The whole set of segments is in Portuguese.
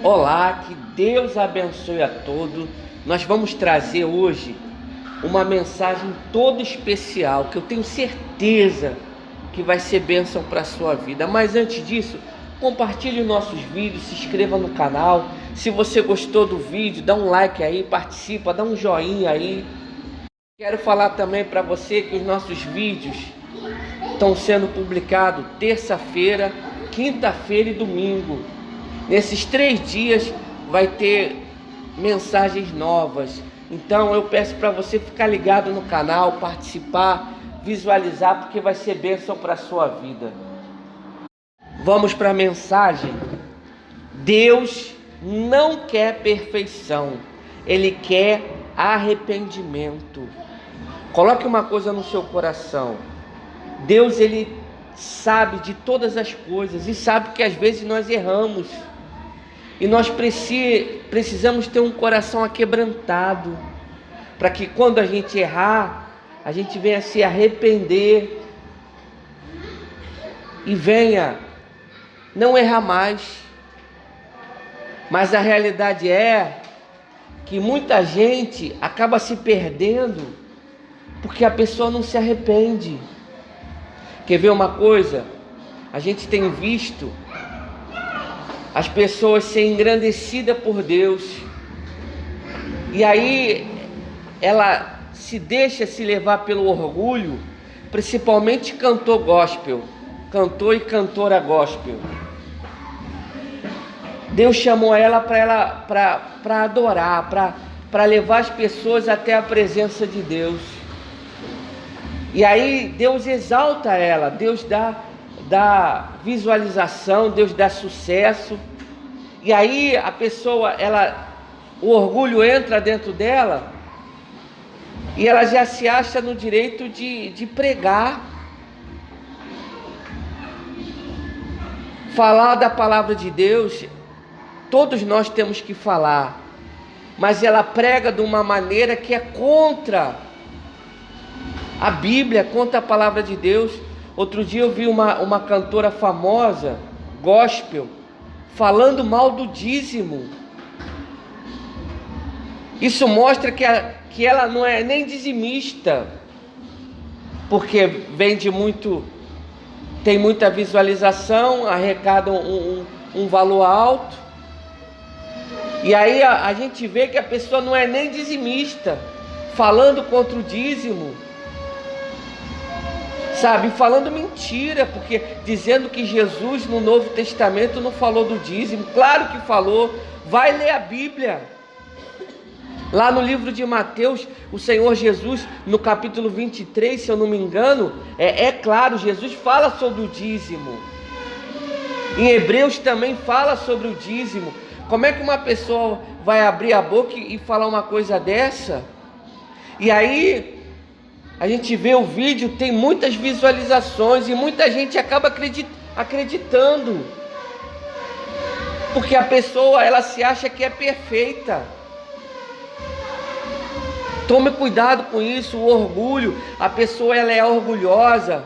Olá, que Deus abençoe a todos. Nós vamos trazer hoje uma mensagem toda especial, que eu tenho certeza que vai ser bênção para a sua vida. Mas antes disso, compartilhe os nossos vídeos, se inscreva no canal. Se você gostou do vídeo, dá um like aí, participa, dá um joinha aí. Quero falar também para você que os nossos vídeos estão sendo publicados terça-feira, quinta-feira e domingo. Nesses 3 dias vai ter mensagens novas. Então eu peço para você ficar ligado no canal, participar, visualizar, porque vai ser bênção para a sua vida. Vamos para a mensagem. Deus não quer perfeição, Ele quer arrependimento. Coloque uma coisa no seu coração. Deus, Ele sabe de todas as coisas e sabe que às vezes nós erramos. E nós precisamos ter um coração aquebrantado, para que quando a gente errar, a gente venha se arrepender e venha não errar mais. Mas a realidade é que muita gente acaba se perdendo porque a pessoa não se arrepende. Quer ver uma coisa? A gente tem visto as pessoas serem engrandecidas por Deus, e aí ela se deixa se levar pelo orgulho, principalmente cantor gospel, cantor e cantora gospel. Deus chamou ela para adorar, para levar as pessoas até a presença de Deus. E aí Deus exalta ela, Deus dá visualização, Deus dá sucesso. E aí a pessoa, o orgulho entra dentro dela e ela já se acha no direito de pregar, falar da palavra de Deus. Todos nós temos que falar, mas ela prega de uma maneira que é contra a Bíblia, contra a palavra de Deus. Outro dia eu vi uma cantora famosa, gospel, falando mal do dízimo. Isso mostra que ela não é nem dizimista, porque vende muito, tem muita visualização, arrecada um valor alto. E aí a gente vê que a pessoa não é nem dizimista, falando contra o dízimo, sabe, falando mentira, porque dizendo que Jesus no Novo Testamento não falou do dízimo. Claro que falou. Vai ler a Bíblia. Lá no livro de Mateus, o Senhor Jesus, no capítulo 23, se eu não me engano, é claro, Jesus fala sobre o dízimo. Em Hebreus também fala sobre o dízimo. Como é que uma pessoa vai abrir a boca e falar uma coisa dessa? E aí a gente vê o vídeo, tem muitas visualizações e muita gente acaba acreditando, porque a pessoa, ela se acha que é perfeita. Tome cuidado com isso, o orgulho. A pessoa, ela é orgulhosa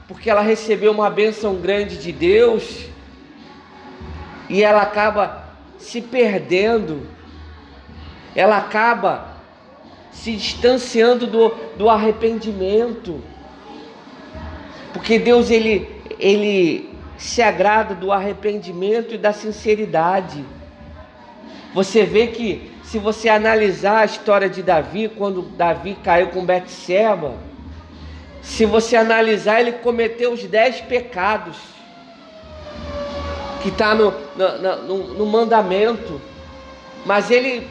porque ela recebeu uma bênção grande de Deus e ela acaba se perdendo, ela acaba se distanciando do arrependimento, porque Deus ele se agrada do arrependimento e da sinceridade. Você vê que, se você analisar a história de Davi, quando Davi caiu com Betseba, se você analisar, ele cometeu os 10 pecados que está no mandamento, mas ele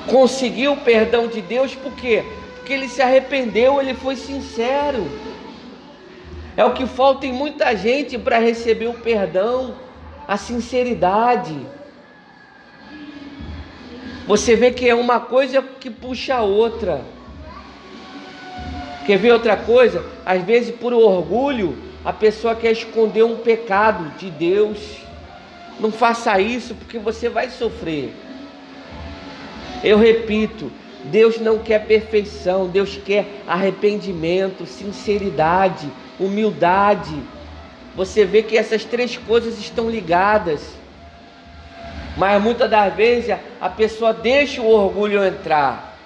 conseguiu o perdão de Deus. Por quê? Porque ele se arrependeu, ele foi sincero. É o que falta em muita gente para receber o perdão, a sinceridade. Você vê que é uma coisa que puxa a outra. Quer ver outra coisa? Às vezes, por orgulho, a pessoa quer esconder um pecado de Deus. Não faça isso, porque você vai sofrer. Eu repito, Deus não quer perfeição, Deus quer arrependimento, sinceridade, humildade. Você vê que essas 3 coisas estão ligadas. Mas muitas das vezes a pessoa deixa o orgulho entrar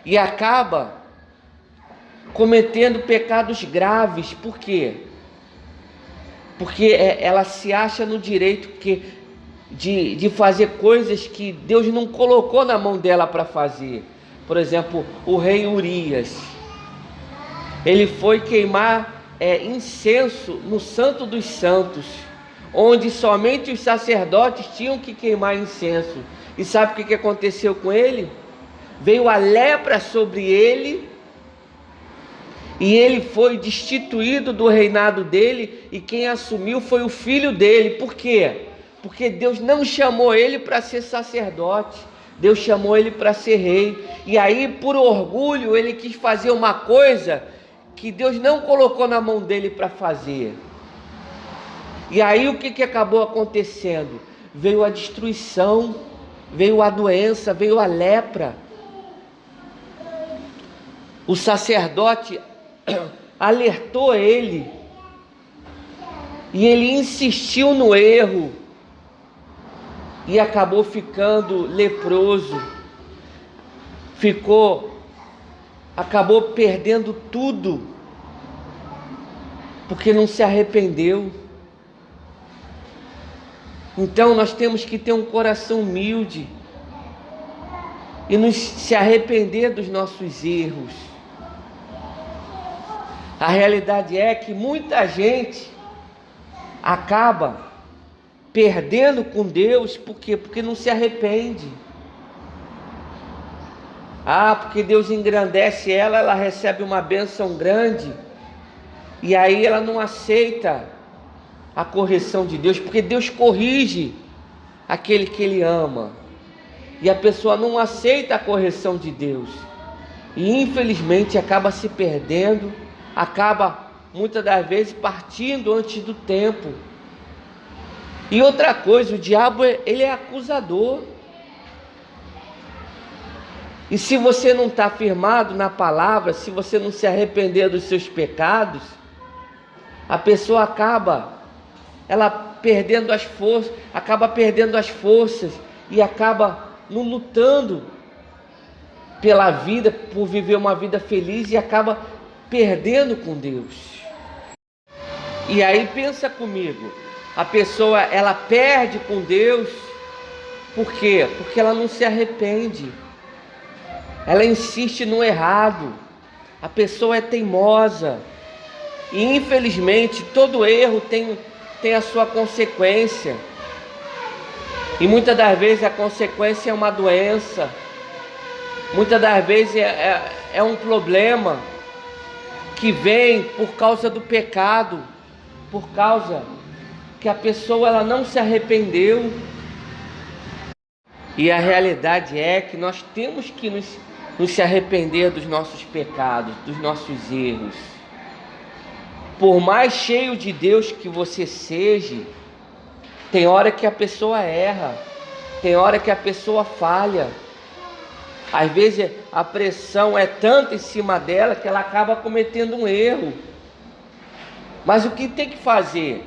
e acaba cometendo pecados graves. Por quê? Porque ela se acha no direito de fazer coisas que Deus não colocou na mão dela para fazer. Por exemplo, o rei Urias, ele foi queimar incenso no Santo dos Santos, onde somente os sacerdotes tinham que queimar incenso. E sabe o que aconteceu com ele? Veio a lepra sobre ele, e ele foi destituído do reinado dele, e quem assumiu foi o filho dele. Por quê? Porque Deus não chamou ele para ser sacerdote, Deus chamou ele para ser rei. E aí, por orgulho, ele quis fazer uma coisa que Deus não colocou na mão dele para fazer. E aí o que acabou acontecendo? Veio a destruição, veio a doença, veio a lepra. O sacerdote alertou ele, e ele insistiu no erro, e acabou ficando leproso, acabou perdendo tudo, porque não se arrependeu. Então nós temos que ter um coração humilde e se arrepender dos nossos erros. A realidade é que muita gente acaba perdendo com Deus. Por quê? Porque não se arrepende. Porque Deus engrandece ela recebe uma bênção grande, e aí ela não aceita a correção de Deus, porque Deus corrige aquele que Ele ama, e a pessoa não aceita a correção de Deus, e infelizmente acaba se perdendo, acaba muitas das vezes partindo antes do tempo. E outra coisa, o diabo ele é acusador, e se você não está firmado na palavra, se você não se arrepender dos seus pecados, a pessoa acaba perdendo as forças, e acaba não lutando pela vida, por viver uma vida feliz, e acaba perdendo com Deus. E aí pensa comigo, a pessoa ela perde com Deus, por quê? Porque ela não se arrepende, ela insiste no errado, a pessoa é teimosa, e infelizmente todo erro tem a sua consequência, e muitas das vezes a consequência é uma doença, muitas das vezes é um problema que vem por causa do pecado, por causa que a pessoa ela não se arrependeu. E a realidade é que nós temos que nos se arrepender dos nossos pecados, dos nossos erros. Por mais cheio de Deus que você seja, tem hora que a pessoa erra, tem hora que a pessoa falha. Às vezes a pressão é tanta em cima dela que ela acaba cometendo um erro. Mas o que tem que fazer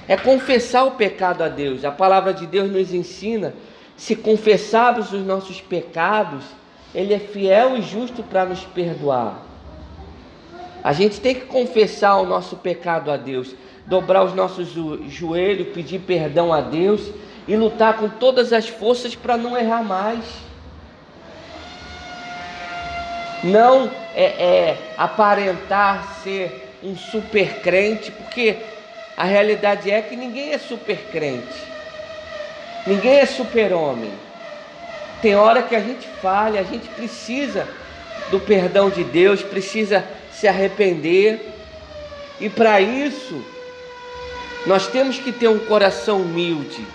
é confessar o pecado a Deus. A palavra de Deus nos ensina, se confessarmos os nossos pecados, Ele é fiel e justo para nos perdoar. A gente tem que confessar o nosso pecado a Deus, dobrar os nossos joelhos, pedir perdão a Deus e lutar com todas as forças para não errar mais. Não aparentar ser um super crente, porque a realidade é que ninguém é super crente, ninguém é super homem. Tem hora que a gente falha, a gente precisa do perdão de Deus, precisa se arrepender, e para isso nós temos que ter um coração humilde.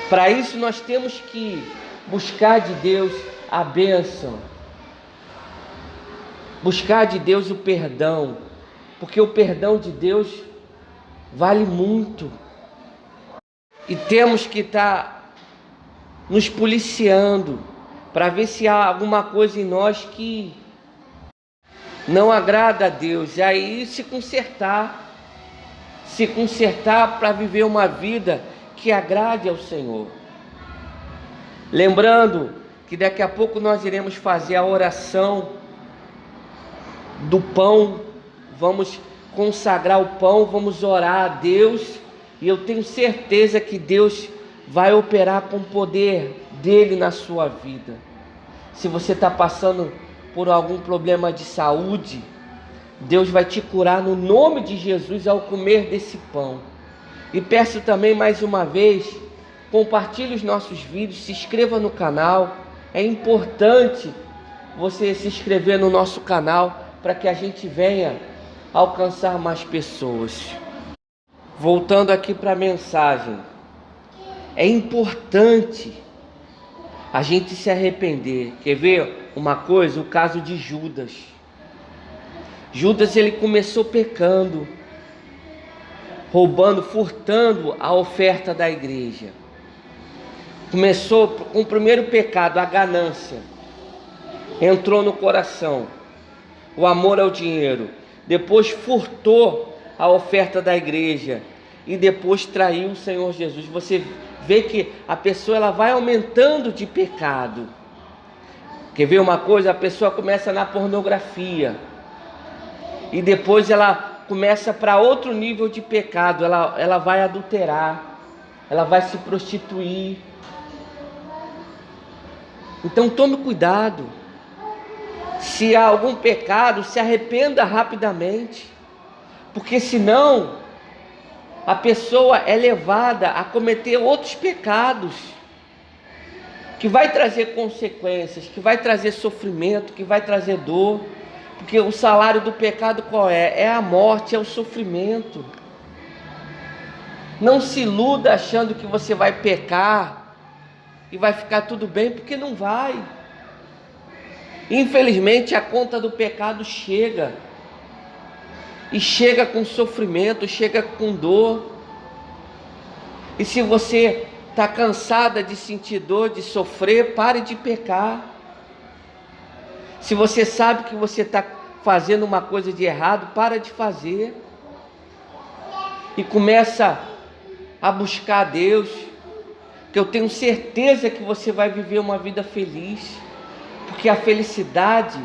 Para isso nós temos que buscar de Deus a bênção, buscar de Deus o perdão, porque o perdão de Deus vale muito, e temos que estar nos policiando para ver se há alguma coisa em nós que não agrada a Deus, e aí se consertar para viver uma vida que agrade ao Senhor. Lembrando que daqui a pouco nós iremos fazer a oração do pão, vamos consagrar o pão, vamos orar a Deus, e eu tenho certeza que Deus vai operar com o poder dele na sua vida. Se você está passando por algum problema de saúde, Deus vai te curar no nome de Jesus ao comer desse pão. E peço também mais uma vez, compartilhe os nossos vídeos, se inscreva no canal. É importante você se inscrever no nosso canal para que a gente venha alcançar mais pessoas. Voltando aqui para a mensagem, é importante a gente se arrepender. Quer ver uma coisa? O caso de Judas. Judas, ele começou pecando, roubando, furtando a oferta da igreja. Começou com o primeiro pecado, a ganância. Entrou no coração, o amor ao dinheiro. Depois furtou a oferta da igreja e depois traiu o Senhor Jesus. Você vê que a pessoa ela vai aumentando de pecado. Quer ver uma coisa? A pessoa começa na pornografia e depois ela começa para outro nível de pecado. Ela vai adulterar, ela vai se prostituir. Então tome cuidado. Se há algum pecado, se arrependa rapidamente, porque senão a pessoa é levada a cometer outros pecados, que vai trazer consequências, que vai trazer sofrimento, que vai trazer dor, porque o salário do pecado qual é? É a morte, é o sofrimento. Não se iluda achando que você vai pecar e vai ficar tudo bem, porque não vai. Infelizmente a conta do pecado chega, e chega com sofrimento, chega com dor. E se você está cansada de sentir dor, de sofrer, pare de pecar. Se você sabe que você está fazendo uma coisa de errado, para de fazer e começa a buscar a Deus, que eu tenho certeza que você vai viver uma vida feliz, porque a felicidade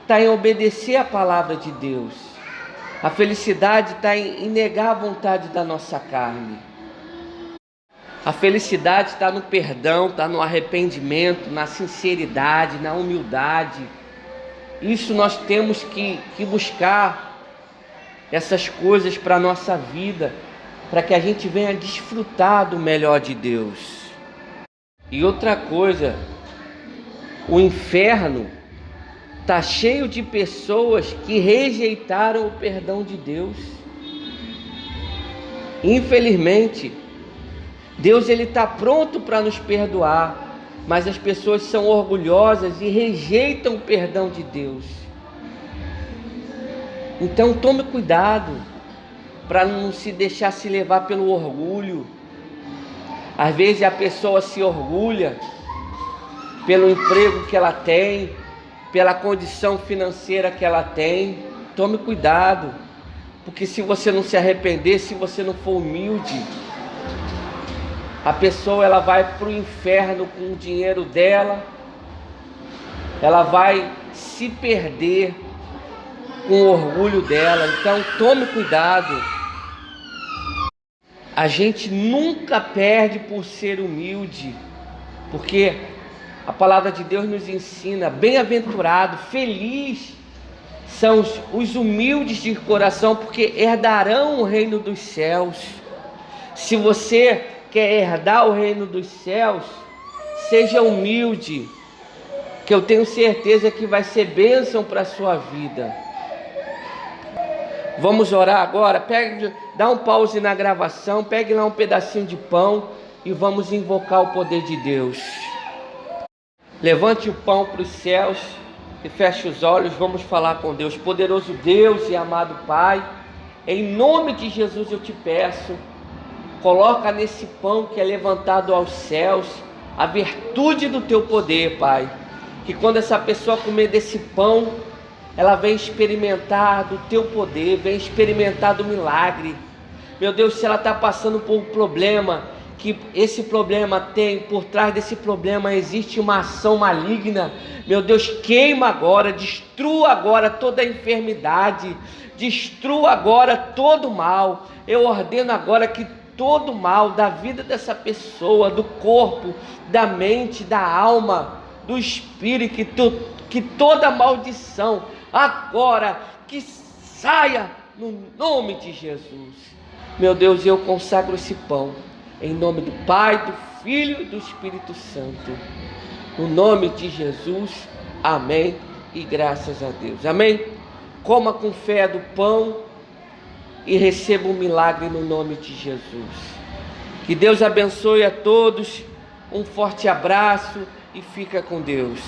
está em obedecer a palavra de Deus. A felicidade está em negar a vontade da nossa carne. A felicidade está no perdão, está no arrependimento, na sinceridade, na humildade. Isso nós temos que buscar essas coisas para a nossa vida, para que a gente venha desfrutar do melhor de Deus. E outra coisa, o inferno está cheio de pessoas que rejeitaram o perdão de Deus. Infelizmente, Deus ele está pronto para nos perdoar, mas as pessoas são orgulhosas e rejeitam o perdão de Deus. Então tome cuidado para não se deixar se levar pelo orgulho. Às vezes a pessoa se orgulha pelo emprego que ela tem, pela condição financeira que ela tem. Tome cuidado, porque se você não se arrepender, se você não for humilde, a pessoa ela vai para o inferno com o dinheiro dela, ela vai se perder com o orgulho dela. Então tome cuidado. A gente nunca perde por ser humilde, porque a palavra de Deus nos ensina: bem-aventurado, feliz são os humildes de coração, porque herdarão o reino dos céus. Se você quer herdar o reino dos céus, seja humilde, que eu tenho certeza que vai ser bênção para a sua vida. Vamos orar agora? Dá um pause na gravação, pegue lá um pedacinho de pão e vamos invocar o poder de Deus. Levante o pão para os céus e feche os olhos. Vamos falar com Deus. Poderoso Deus e amado Pai, em nome de Jesus eu te peço, coloca nesse pão que é levantado aos céus a virtude do teu poder, Pai. Que quando essa pessoa comer desse pão, ela vem experimentar do teu poder, vem experimentar do milagre. Meu Deus, se ela está passando por um problema, que esse problema tem, por trás desse problema existe uma ação maligna, meu Deus, queima agora, destrua agora toda a enfermidade, destrua agora todo o mal. Eu ordeno agora que todo o mal da vida dessa pessoa, do corpo, da mente, da alma, do espírito, que toda maldição agora que saia no nome de Jesus. Meu Deus, eu consagro esse pão em nome do Pai, do Filho e do Espírito Santo, no nome de Jesus, amém e graças a Deus, amém. Coma com fé do pão e receba um milagre no nome de Jesus. Que Deus abençoe a todos, um forte abraço e fica com Deus.